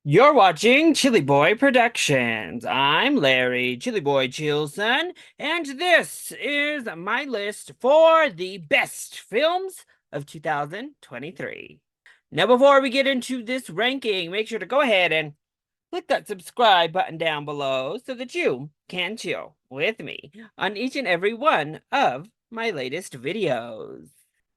You're watching ChillyBoy Productions. I'm Larry, ChillyBoy Chillson, and this is my list for the best films of 2023. Now, before we get into this ranking, make sure to go ahead and click that subscribe button down below so that you can chill with me on each and every one of my latest videos.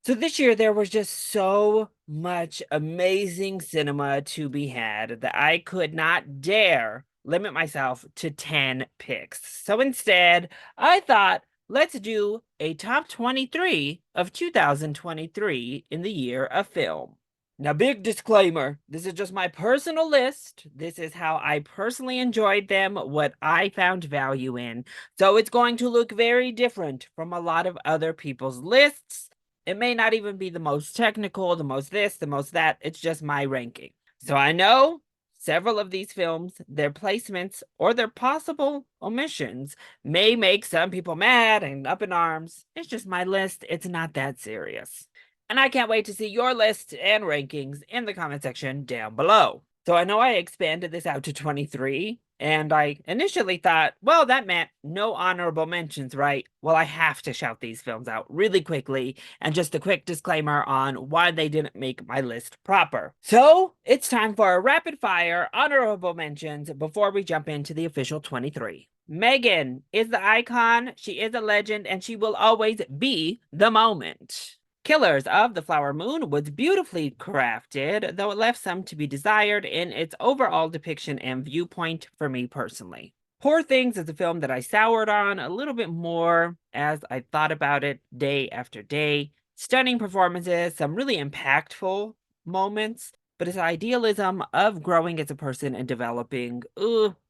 So this year there was just so much amazing cinema to be had that I could not dare limit myself to 10 picks. So instead, I thought, let's do a top 23 of 2023 in the year of film. Now, big disclaimer, this is just my personal list. This is how I personally enjoyed them, what I found value in. So it's going to look very different from a lot of other people's lists. It may not even be the most technical, the most this, the most that. It's just my ranking. So I know several of these films, their placements or their possible omissions may make some people mad and up in arms. It's just my list. It's not that serious. And I can't wait to see your list and rankings in the comment section down below. So I know I expanded this out to 23, and I initially thought, well, that meant no honorable mentions, right? Well, I have to shout these films out really quickly, and just a quick disclaimer on why they didn't make my list proper. So it's time for a rapid fire honorable mentions before we jump into the official 23. Megan is the icon, she is a legend, and she will always be the moment. Killers of the Flower Moon was beautifully crafted, though it left some to be desired in its overall depiction and viewpoint for me personally. Poor Things is a film that I soured on a little bit more as I thought about it day after day. Stunning performances, some really impactful moments, but his idealism of growing as a person and developing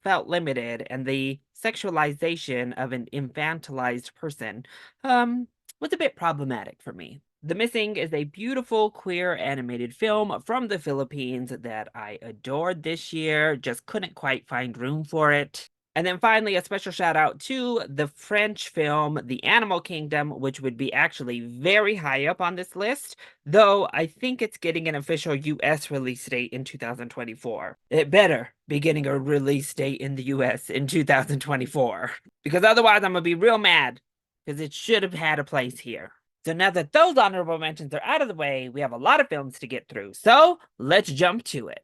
felt limited, and the sexualization of an infantilized person was a bit problematic for me. The Missing is a beautiful queer animated film from the Philippines that I adored this year, just couldn't quite find room for it. And then finally, a special shout out to the French film The Animal Kingdom, which would be actually very high up on this list, though I think it's getting an official US release date in 2024. It better be getting a release date in the US in 2024, because otherwise I'm gonna be real mad, because it should have had a place here. So now that those honorable mentions are out of the way, we have a lot of films to get through. So let's jump to it.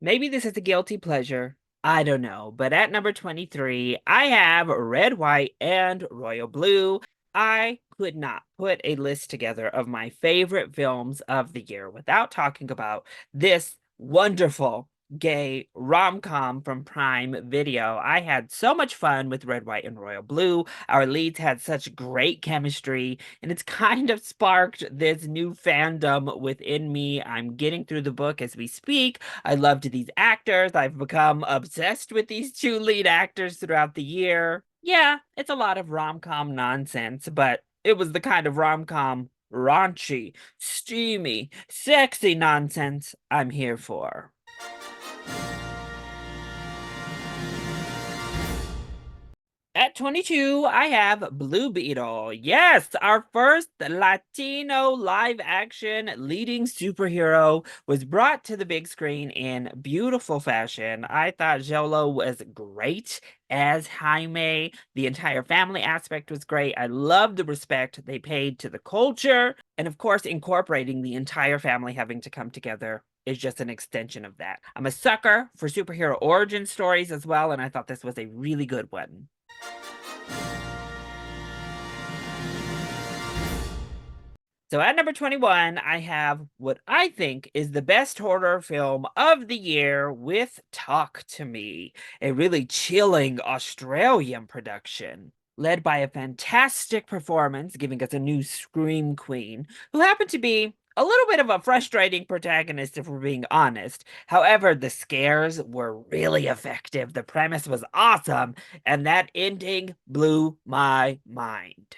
Maybe this is a guilty pleasure. I don't know. But at number 23, I have Red, White, and Royal Blue. I could not put a list together of my favorite films of the year without talking about this wonderful gay rom-com from Prime Video. I had so much fun with Red, White, and Royal Blue. Our leads had such great chemistry, and it's kind of sparked this new fandom within me. I'm getting through the book as we speak. I loved these actors. I've become obsessed with these two lead actors throughout the year. Yeah, it's a lot of rom-com nonsense, but it was the kind of rom-com raunchy, steamy, sexy nonsense I'm here for. At 22, I have Blue Beetle. Yes, our first Latino live action leading superhero was brought to the big screen in beautiful fashion. I thought Jolo was great as Jaime. The entire family aspect was great. I loved the respect they paid to the culture. And of course, incorporating the entire family having to come together is just an extension of that. I'm a sucker for superhero origin stories as well, and I thought this was a really good one. So at number 21, I have what I think is the best horror film of the year with Talk to Me, a really chilling Australian production. Led by a fantastic performance, giving us a new Scream Queen, who happened to be a little bit of a frustrating protagonist, if we're being honest. However, the scares were really effective, the premise was awesome, and that ending blew my mind.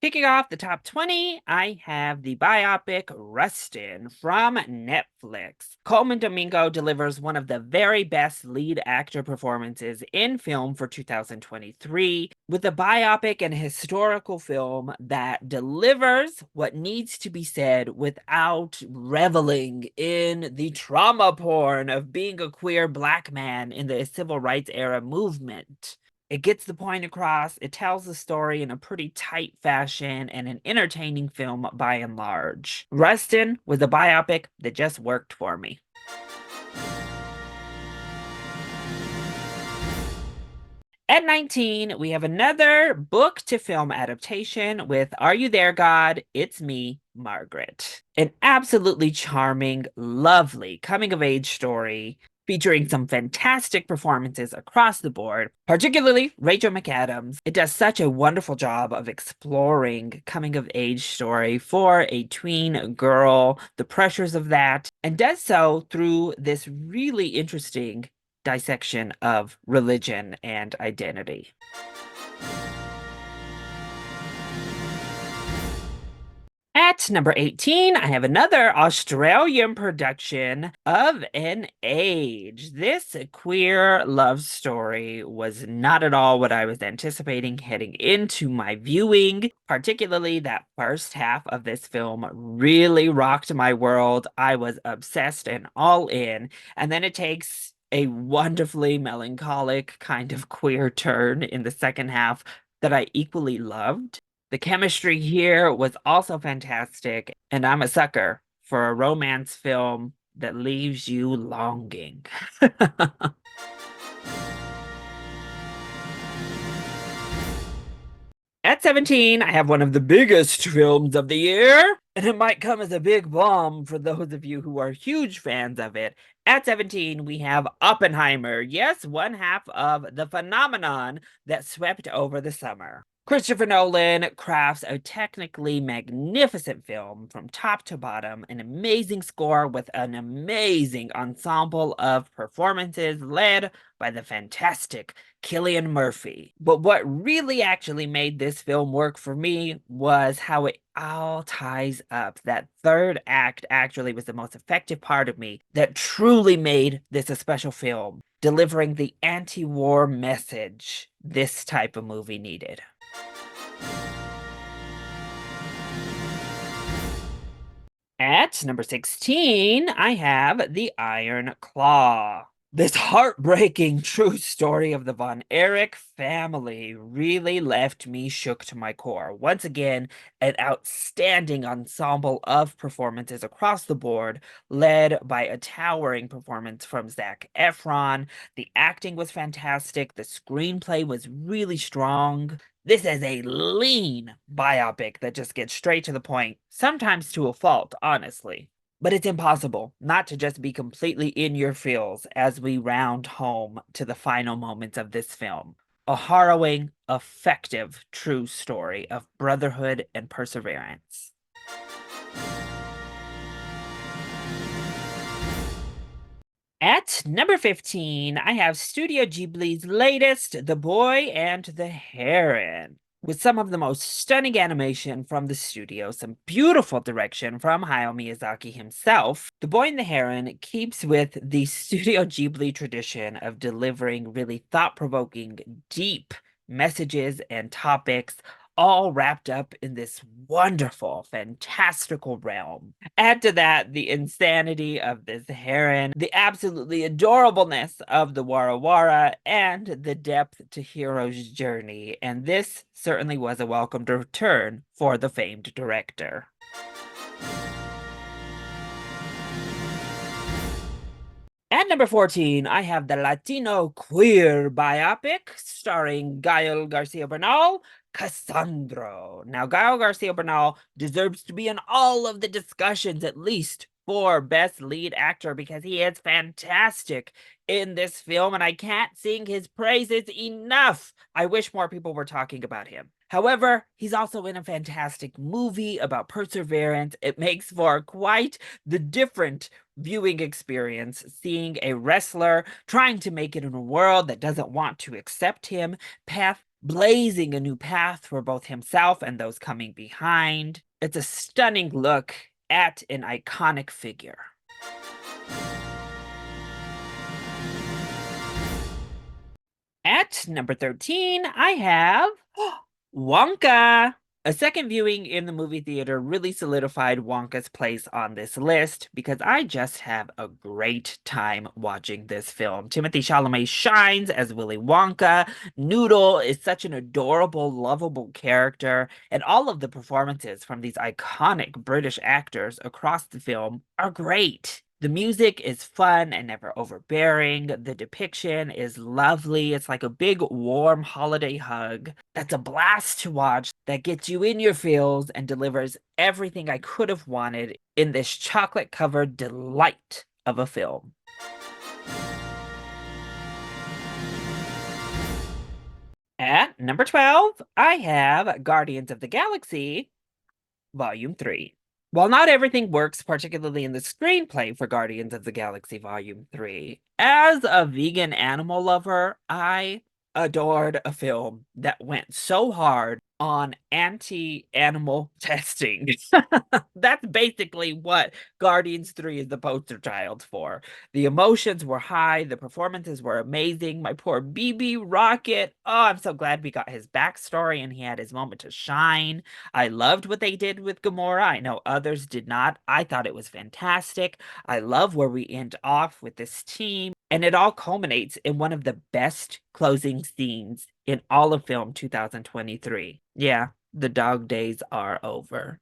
Kicking off the top 20, I have the biopic Rustin from Netflix. Coleman Domingo delivers one of the very best lead actor performances in film for 2023, with a biopic and historical film that delivers what needs to be said without reveling in the trauma porn of being a queer Black man in the civil rights era movement. It gets the point across, it tells the story in a pretty tight fashion, and an entertaining film by and large. Rustin was a biopic that just worked for me. At 19, we have another book to film adaptation with Are You There, God? It's Me, Margaret. An absolutely charming, lovely coming of age story featuring some fantastic performances across the board, particularly Rachel McAdams. It does such a wonderful job of exploring coming of age story for a tween girl, the pressures of that, and does so through this really interesting dissection of religion and identity. At number 18, I have another Australian production of an age. This queer love story was not at all what I was anticipating heading into my viewing. Particularly that first half of this film really rocked my world. I was obsessed and all in. And then it takes a wonderfully melancholic kind of queer turn in the second half that I equally loved. The chemistry here was also fantastic, and I'm a sucker for a romance film that leaves you longing. At 17, I have one of the biggest films of the year, and it might come as a big bomb for those of you who are huge fans of it. At 17, we have Oppenheimer. Yes, one half of the phenomenon that swept over the summer. Christopher Nolan crafts a technically magnificent film from top to bottom, an amazing score with an amazing ensemble of performances led by the fantastic Cillian Murphy. But what really actually made this film work for me was how it all ties up. That third act actually was the most effective part of me that truly made this a special film, delivering the anti-war message this type of movie needed. At number 16, I have The Iron Claw. This heartbreaking true story of the Von Erich family really left me shook to my core. Once again, an outstanding ensemble of performances across the board, led by a towering performance from Zac Efron. The acting was fantastic, the screenplay was really strong. This is a lean biopic that just gets straight to the point, sometimes to a fault, honestly. But it's impossible not to just be completely in your feels as we round home to the final moments of this film. A harrowing, effective, true story of brotherhood and perseverance. At number 15, I have Studio Ghibli's latest, The Boy and the Heron. With some of the most stunning animation from the studio, some beautiful direction from Hayao Miyazaki himself, The Boy and the Heron keeps with the Studio Ghibli tradition of delivering really thought-provoking, deep messages and topics, all wrapped up in this wonderful, fantastical realm. Add to that the insanity of this heron, the absolutely adorableness of the Wara Wara, and the depth to Hiro's journey, and this certainly was a welcomed return for the famed director. At number 14, I have the Latino queer biopic starring Gael Garcia Bernal, Cassandro. Now, Gael Garcia Bernal deserves to be in all of the discussions, at least for Best Lead Actor, because he is fantastic in this film, and I can't sing his praises enough. I wish more people were talking about him. However, he's also in a fantastic movie about perseverance. It makes for quite the different viewing experience, seeing a wrestler trying to make it in a world that doesn't want to accept him, path blazing a new path for both himself and those coming behind. It's a stunning look at an iconic figure. At number 13, I have Wonka. A second viewing in the movie theater really solidified Wonka's place on this list because I just have a great time watching this film. Timothée Chalamet shines as Willy Wonka. Noodle is such an adorable, lovable character, and all of the performances from these iconic British actors across the film are great. The music is fun and never overbearing. The depiction is lovely. It's like a big, warm holiday hug. That's a blast to watch that gets you in your feels and delivers everything I could have wanted in this chocolate-covered delight of a film. At number 12, I have Guardians of the Galaxy Volume 3. While not everything works, particularly in the screenplay for Guardians of the Galaxy Volume 3, as a vegan animal lover, I adored a film that went so hard on anti-animal testing. That's basically what Guardians 3 is the poster child for. The emotions were high, the performances were amazing. My poor BB Rocket. Oh, I'm so glad we got his backstory and he had his moment to shine. I loved what they did with Gamora. I know others did not. I thought it was fantastic. I love where we end off with this team, and it all culminates in one of the best closing scenes in all of film 2023. Yeah, the dog days are over.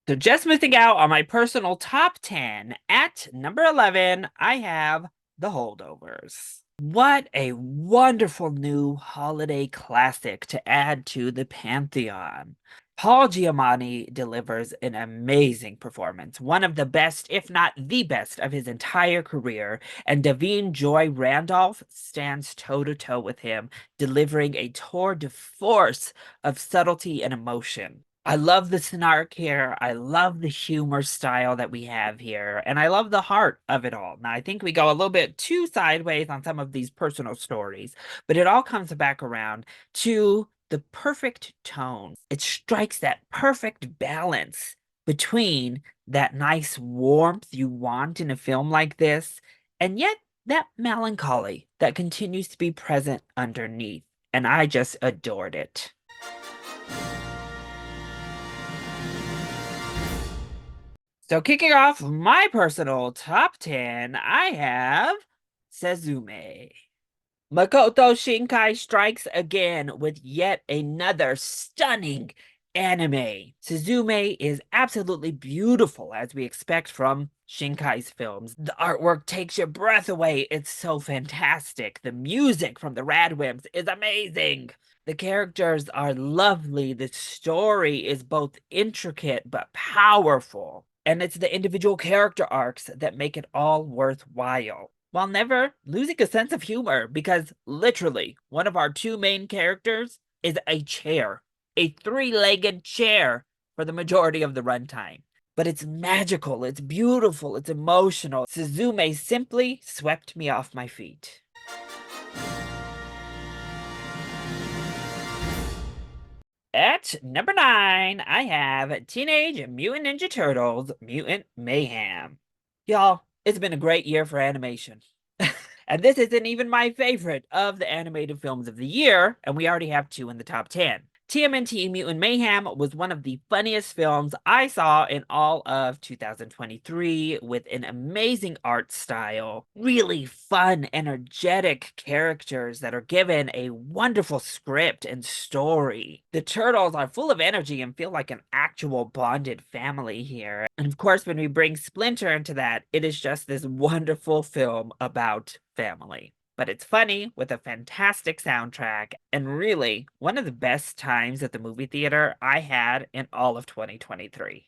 So just missing out on my personal top 10, at number 11, I have The Holdovers. What a wonderful new holiday classic to add to the pantheon. Paul Giamatti delivers an amazing performance, one of the best, if not the best, of his entire career, and Davine Joy Randolph stands toe-to-toe with him, delivering a tour de force of subtlety and emotion. I love the snark here. I love the humor style that we have here. And I love the heart of it all. Now, I think we go a little bit too sideways on some of these personal stories, but it all comes back around to the perfect tone. It strikes that perfect balance between that nice warmth you want in a film like this, and yet that melancholy that continues to be present underneath. And I just adored it. So kicking off my personal top 10, I have Suzume. Makoto Shinkai strikes again with yet another stunning anime. Suzume is absolutely beautiful, as we expect from Shinkai's films. The artwork takes your breath away. It's so fantastic. The music from the Radwimps is amazing. The characters are lovely. The story is both intricate but powerful. And it's the individual character arcs that make it all worthwhile, while never losing a sense of humor, because literally one of our two main characters is a three-legged chair for the majority of the runtime. But it's magical, it's beautiful, it's emotional. Suzume simply swept me off my feet. At number 9, I have Teenage Mutant Ninja Turtles Mutant Mayhem. Y'all, it's been a great year for animation. And this isn't even my favorite of the animated films of the year, and we already have two in the top 10. TMNT Mutant Mayhem was one of the funniest films I saw in all of 2023, with an amazing art style, really fun, energetic characters that are given a wonderful script and story. The turtles are full of energy and feel like an actual bonded family here. And of course, when we bring Splinter into that, it is just this wonderful film about family. But it's funny with a fantastic soundtrack, and really one of the best times at the movie theater I had in all of 2023.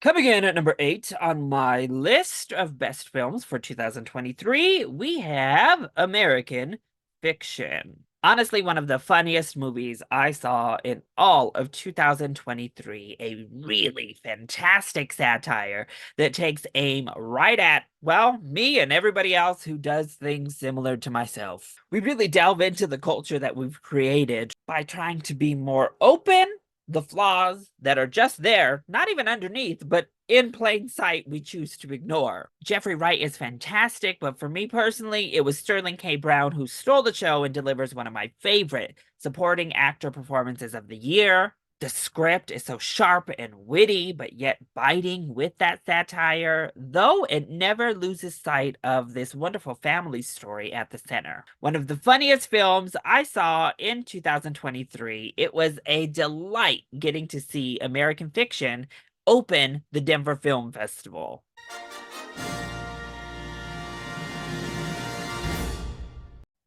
Coming in at number 8 on my list of best films for 2023, we have American Fiction. Honestly, one of the funniest movies I saw in all of 2023. A really fantastic satire that takes aim right at, well, me and everybody else who does things similar to myself. We really delve into the culture that we've created by trying to be more open. The flaws that are just there, not even underneath, but in plain sight, we choose to ignore. Jeffrey Wright is fantastic, but for me personally, it was Sterling K. Brown who stole the show and delivers one of my favorite supporting actor performances of the year. The script is so sharp and witty, but yet biting with that satire, though it never loses sight of this wonderful family story at the center. One of the funniest films I saw in 2023. It was a delight getting to see American Fiction open the Denver Film Festival.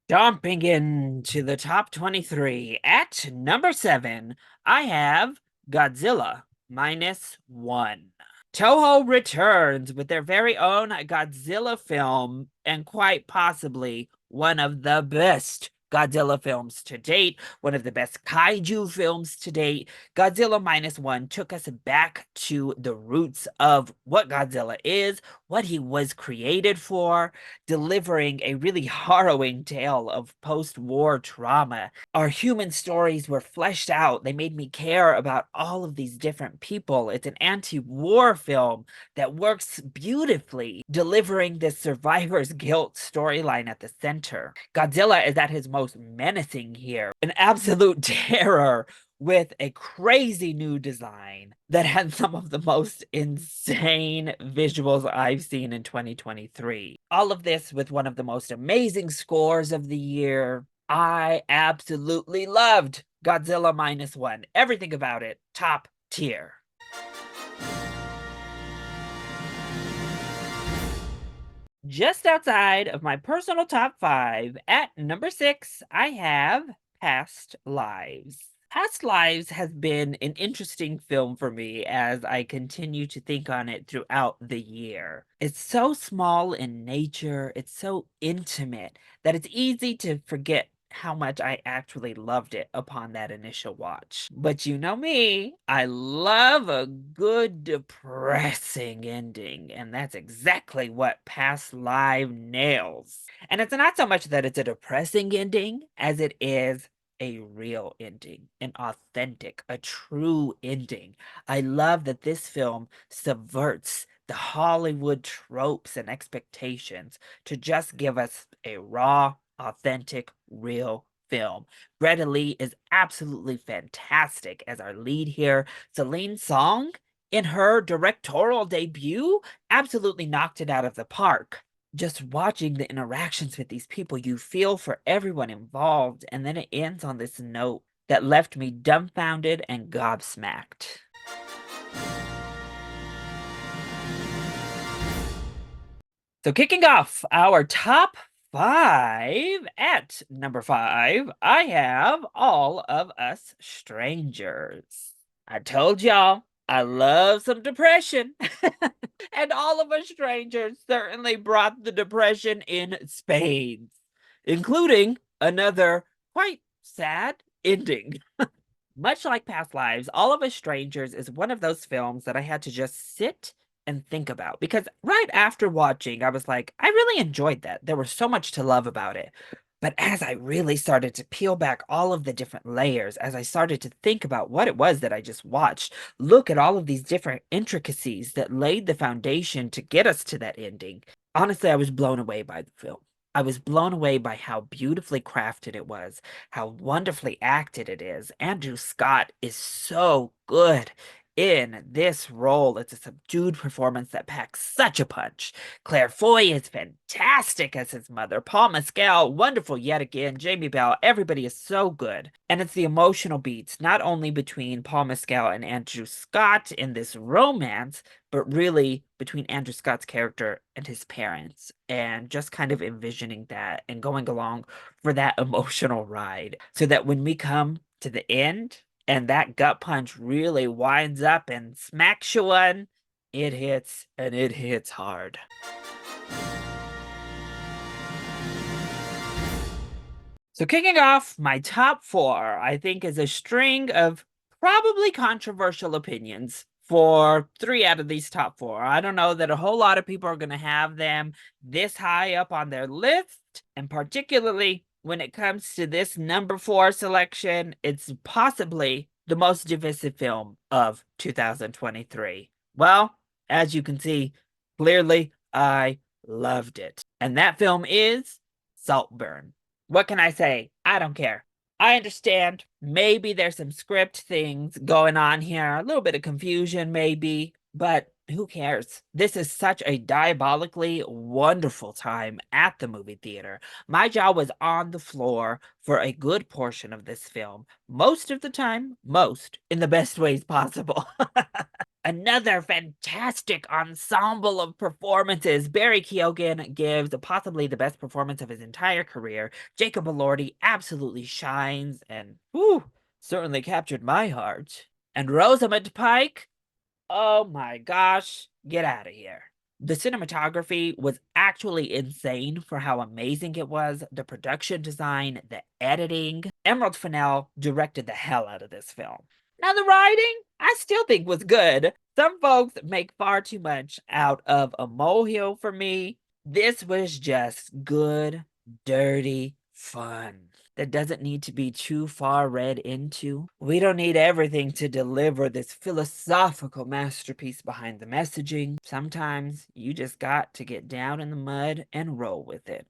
Jumping into the top 23, at number 7, I have Godzilla minus one. Toho returns with their very own Godzilla film, and quite possibly one of the best Godzilla films to date, one of the best kaiju films to date. Godzilla minus one took us back to the roots of what Godzilla is, what he was created for, delivering a really harrowing tale of post-war trauma. Our human stories were fleshed out. They made me care about all of these different people. It's an anti-war film that works beautifully, delivering this survivor's guilt storyline at the center. Godzilla is at his most menacing here, an absolute terror with a crazy new design that had some of the most insane visuals I've seen in 2023. All of this with one of the most amazing scores of the year. I absolutely loved Godzilla minus one. Everything about it, top tier. Just outside of my personal top 5, at number 6, I have Past Lives. Past Lives has been an interesting film for me as I continue to think on it throughout the year. It's so small in nature, it's so intimate that it's easy to forget how much I actually loved it upon that initial watch. But you know me, I love a good depressing ending, and that's exactly what Past Live nails. And it's not so much that it's a depressing ending as it is a real ending, an authentic, a true ending. I love that this film subverts the Hollywood tropes and expectations to just give us a raw, authentic, real film. Greta Lee is absolutely fantastic as our lead here. Celine Song, in her directorial debut, absolutely knocked it out of the park. Just watching the interactions with these people, you feel for everyone involved, and then it ends on this note that left me dumbfounded and gobsmacked. So, kicking off our top 5, at number 5, I have All of Us Strangers. I told y'all I love some depression. And All of Us Strangers certainly brought the depression in spades, including another quite sad ending. Much like Past Lives, All of Us Strangers is one of those films that I had to just sit and think about, because right after watching, I was like, I really enjoyed that. There was so much to love about it. But as I really started to peel back all of the different layers, as I started to think about what it was that I just watched, look at all of these different intricacies that laid the foundation to get us to that ending, honestly, I was blown away by the film. I was blown away by how beautifully crafted it was, how wonderfully acted it is. Andrew Scott is so good in this role. It's a subdued performance that packs such a punch. Claire Foy is fantastic as his mother. Paul Mescal, wonderful yet again. Jamie Bell, everybody is so good. And it's the emotional beats, not only between Paul Mescal and Andrew Scott in this romance, but really between Andrew Scott's character and his parents, and just kind of envisioning that and going along for that emotional ride, so that when we come to the end and that gut punch really winds up and smacks you one, it hits, and it hits hard. So, kicking off my top four, I think, is a string of probably controversial opinions for three out of these top four. I don't know that a whole lot of people are going to have them this high up on their list. And particularly when it comes to this number four selection, it's possibly the most divisive film of 2023. Well, as you can see, clearly I loved it. And that film is Saltburn. What can I say? I don't care. I understand. Maybe there's some script things going on here, a little bit of confusion, maybe, but who cares? This is such a diabolically wonderful time at the movie theater. My jaw was on the floor for a good portion of this film, most of the time, most in the best ways possible. Another fantastic ensemble of performances. Barry Keoghan gives possibly the best performance of his entire career. Jacob Elordi absolutely shines and certainly captured my heart. And Rosamund Pike, oh my gosh, get out of here. The cinematography was actually insane for how amazing it was. The production design, the editing. Emerald Fennell directed the hell out of this film. Now, the writing, I still think was good. Some folks make far too much out of a molehill for me. This was just good, dirty fun that doesn't need to be too far read into. We don't need everything to deliver this philosophical masterpiece behind the messaging. Sometimes you just got to get down in the mud and roll with it.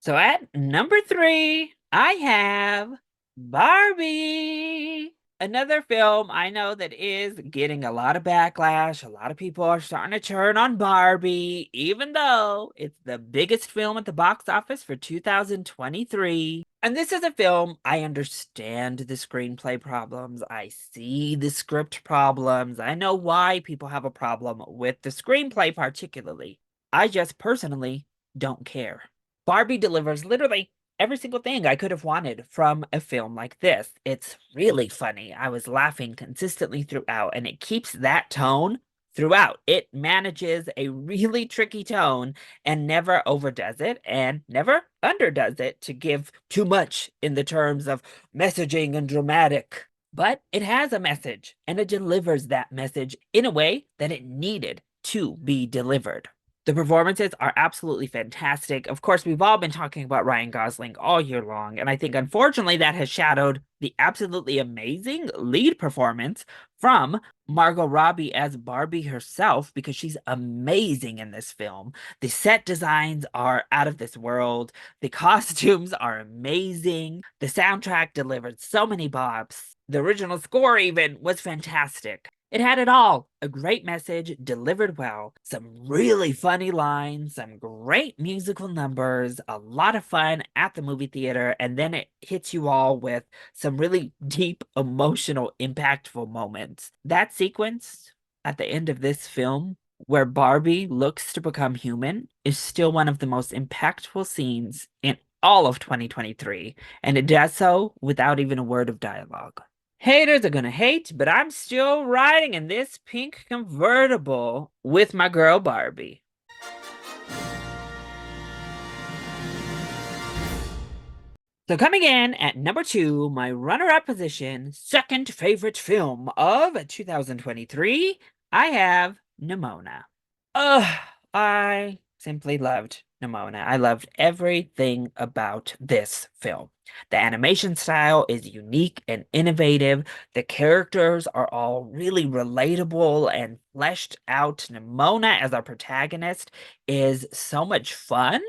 So at number three, I have Barbie. Another film I know that is getting a lot of backlash. A lot of people are starting to turn on Barbie, even though it's the biggest film at the box office for 2023. And this is a film, I understand the screenplay problems. I see the script problems. I know why people have a problem with the screenplay, particularly. I just personally don't care. Barbie delivers literally every single thing I could have wanted from a film like this. It's really funny. I was laughing consistently throughout, and it keeps that tone throughout. It manages a really tricky tone and never overdoes it and never underdoes it to give too much in the terms of messaging and dramatic. But it has a message, and it delivers that message in a way that it needed to be delivered. The performances are absolutely fantastic. Of course, we've all been talking about Ryan Gosling all year long, and I think unfortunately that has shadowed the absolutely amazing lead performance from Margot Robbie as Barbie herself, because she's amazing in this film. The set designs are out of this world. The costumes are amazing. The soundtrack delivered so many bops. The original score even was fantastic. It had it all. A great message delivered well, some really funny lines, some great musical numbers, a lot of fun at the movie theater, and then it hits you all with some really deep, emotional, impactful moments. That sequence at the end of this film, where Barbie looks to become human, is still one of the most impactful scenes in all of 2023, and it does so without even a word of dialogue. Haters are gonna hate, but I'm still riding in this pink convertible with my girl Barbie. So coming in at number two, my runner-up position, second favorite film of 2023, I have Nimona. Ugh, I simply loved Nimona. I loved everything about this film. The animation style is unique and innovative. The characters are all really relatable and fleshed out. Nimona as our protagonist is so much fun,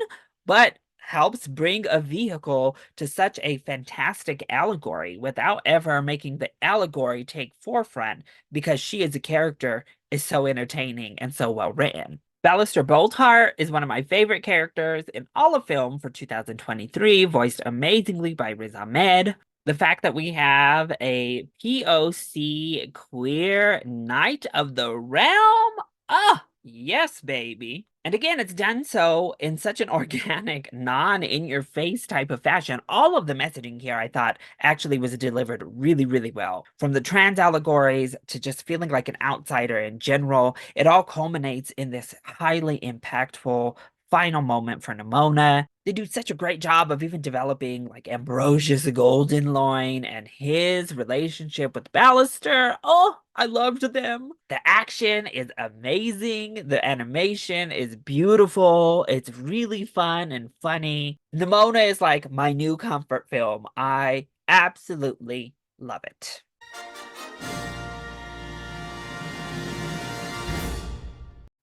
but helps bring a vehicle to such a fantastic allegory without ever making the allegory take forefront, because she as a character is so entertaining and so well written. Ballister Bolthart is one of my favorite characters in all of film for 2023, voiced amazingly by Riz Ahmed. The fact that we have a POC queer Knight of the Realm, ah, yes, baby. And again, it's done so in such an organic, non in your face type of fashion. All of the messaging here, I thought, actually was delivered really, really well. From the trans allegories to just feeling like an outsider in general, it all culminates in this highly impactful final moment for Nimona. They do such a great job of even developing like Ambrosius Goldenloin and his relationship with Ballister. Oh, I loved them. The action is amazing. The animation is beautiful. It's really fun and funny. Nimona is like my new comfort film. I absolutely love it.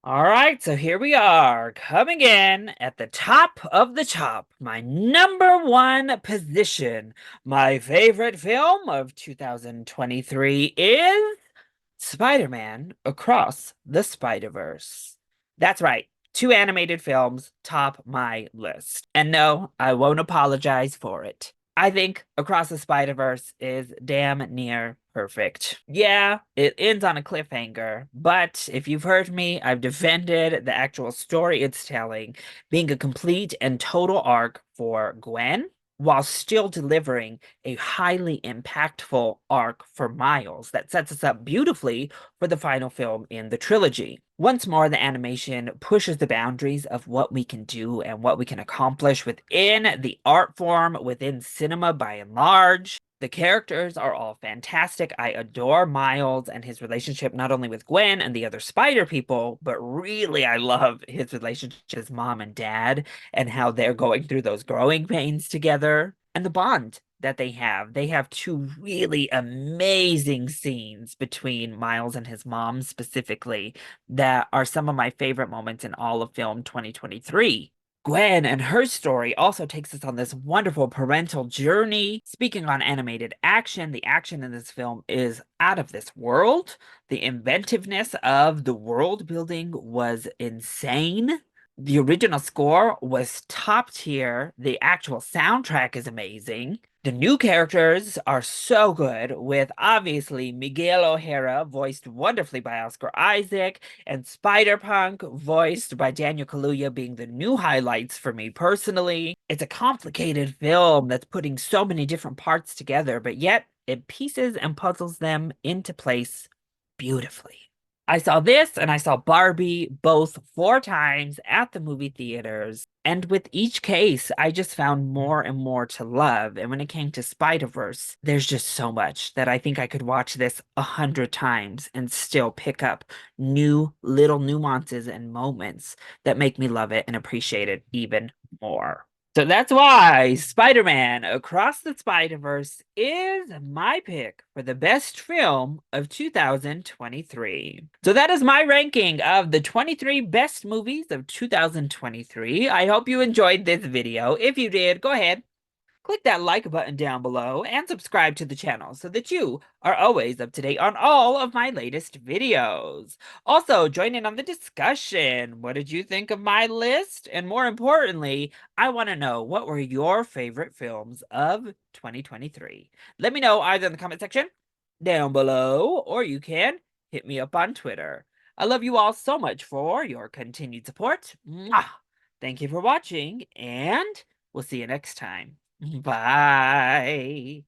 All right, so here we are, coming in at the top of the top. My number one position, my favorite film of 2023 is Spider-Man Across the Spider-Verse. That's right, two animated films top my list. And no, I won't apologize for it. I think Across the Spider-Verse is damn near perfect. Yeah, it ends on a cliffhanger, but if you've heard me, I've defended the actual story it's telling, being a complete and total arc for Gwen, while still delivering a highly impactful arc for Miles that sets us up beautifully for the final film in the trilogy. Once more, the animation pushes the boundaries of what we can do and what we can accomplish within the art form, within cinema by and large. The characters are all fantastic. I adore Miles and his relationship not only with Gwen and the other spider people, but really I love his relationship with his mom and dad and how they're going through those growing pains together and the bond that they have. They have two really amazing scenes between Miles and his mom specifically that are some of my favorite moments in all of film 2023. Gwen and her story also takes us on this wonderful parental journey. Speaking on animated action, the action in this film is out of this world. The inventiveness of the world building was insane. The original score was top tier. The actual soundtrack is amazing. The new characters are so good, with obviously Miguel O'Hara, voiced wonderfully by Oscar Isaac, and Spider-Punk, voiced by Daniel Kaluuya, being the new highlights for me personally. It's a complicated film that's putting so many different parts together, but yet it pieces and puzzles them into place beautifully. I saw this and I saw Barbie both 4 times at the movie theaters. And with each case, I just found more and more to love. And when it came to Spider-Verse, there's just so much that I think I could watch this 100 times and still pick up new little nuances and moments that make me love it and appreciate it even more. So that's why Spider-Man Across the Spider-Verse is my pick for the best film of 2023. So that is my ranking of the 23 best movies of 2023. I hope you enjoyed this video. If you did, go ahead, click that like button down below and subscribe to the channel so that you are always up to date on all of my latest videos. Also, join in on the discussion. What did you think of my list? And more importantly, I want to know, what were your favorite films of 2023? Let me know either in the comment section down below, or you can hit me up on Twitter. I love you all so much for your continued support. Mwah! Thank you for watching, and we'll see you next time. Bye.